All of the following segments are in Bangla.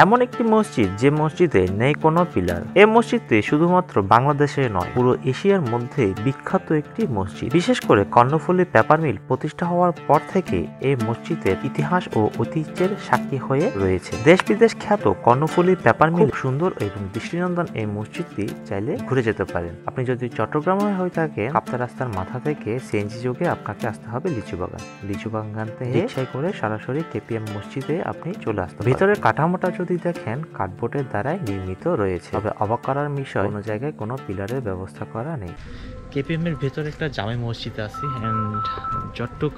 এমন একটি মসজিদ যে মসজিদে নেই কোনো পিলার। এই মসজিদটি শুধুমাত্র বাংলাদেশে নয়, পুরো এশিয়ার মধ্যে বিখ্যাত একটি মসজিদ। বিশেষ করে কর্ণফুলী পেপার মিল প্রতিষ্ঠা হওয়ার পর থেকে এই মসজিদের ইতিহাস ও ঐতিহ্যের সাক্ষী হয়ে রয়েছে। দেশ বিদেশ খ্যাত কর্ণফুলী পেপার মিল সুন্দর এবং দৃষ্টিনন্দন এই মসজিদটি চাইলে ঘুরে যেতে পারেন। আপনি যদি চট্টগ্রামে হয়ে থাকেন, কাপ্তাই রাস্তার মাথা থেকে সিএনজি যোগে আপনাকে আসতে হবে লিচু বাগান থেকে রিকশায় করে সরাসরি কেপিএম মসজিদে আপনি চলে আসতে পারেন। ভিতরের কাঠামোটা যদি দেখেন, কার্ডবোর্ডের দ্বারাই নির্মিত রয়েছে। তবে অবাক করার বিষয়, কোনো জায়গায় কোনো পিলারের ব্যবস্থা করা নেই। কেপিএম এর ভেতরে একটা জামে মসজিদ আছে এন্ড যতটুক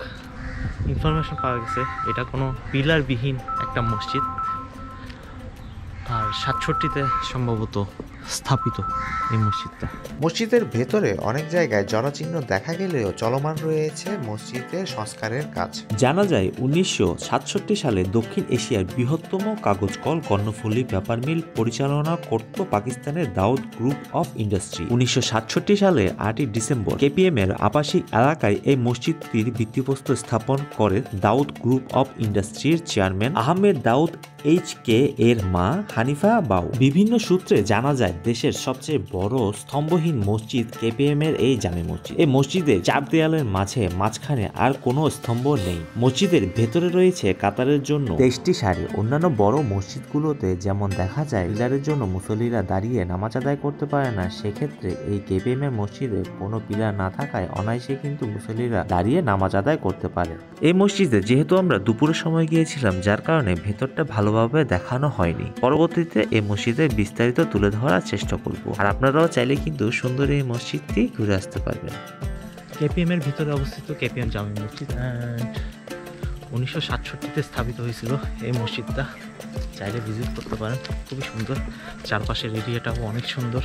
ইনফরমেশন পাওয়া গেছে এটা কোনো পিলারবিহীন একটা মসজিদ, আর 67তে সম্ভবত স্থাপিত এই মসজিদটা। মসজিদের ভেতরে অনেক জায়গায় জরাচিহ্ন দেখা গেলেও চলমান রয়েছে মসজিদের সংস্কারের কাজ। জানা যায় 1967 সালে দক্ষিণ এশিয়ার বৃহত্তম কাগজ কল কর্ণফুলী পেপার মিল পরিচালনা করত পাকিস্তানের দাউদ গ্রুপ অফ ইন্ডাস্ট্রি। 1967 সালে 8ই ডিসেম্বর কেপিএম এর আবাসিক এলাকায় এই মসজিদটির ভিত্তিপ্রস্তর স্থাপন করে দাউদ গ্রুপ অফ ইন্ডাস্ট্রির চেয়ারম্যান আহমেদ দাউদ এইচ.কে এর মা হানিফা বাউ। বিভিন্ন সূত্রে জানা যায় দেশের সবচেয়ে বড় স্তম্ভহীন মসজিদ কেপিএম এর এই জামে মসজিদ। এই মসজিদে 4 দেয়ালের মাঝখানে আর কোনো স্তম্ভ নেই। মসজিদের ভেতরে রয়েছে কাতারের জন্য 23টি সারি। অন্যান্য বড় মসজিদগুলোতে যেমন দেখা যায় পিলারের জন্য মুসল্লিরা দাঁড়িয়ে নামাজ আদায় করতে পারে না, সেক্ষেত্রে এই কেপিএম এর মসজিদে কোনো পিলার না থাকায় অনায়াসে কিন্তু মুসল্লিরা দাঁড়িয়ে নামাজ আদায় করতে পারে। এই মসজিদে যেহেতু আমরা দুপুরের সময় গিয়েছিলাম, যার কারণে ভেতরটা ভালোভাবে দেখানো হয়নি। পরবর্তীতে এই মসজিদের বিস্তারিত তুলে ধরার চেষ্টা করব, আর আপনারাও চাইলে কিন্তু সুন্দর এই মসজিদটি ঘুরে আসতে পারবেন। কেপিএম এর ভিতরে অবস্থিত কেপিএম জামে মসজিদ 1967তে স্থাপিত হয়েছিল এই মসজিদটা। চাইলে ভিজিট করতে পারেন, খুবই সুন্দর। চারপাশের এরিয়াটাও অনেক সুন্দর।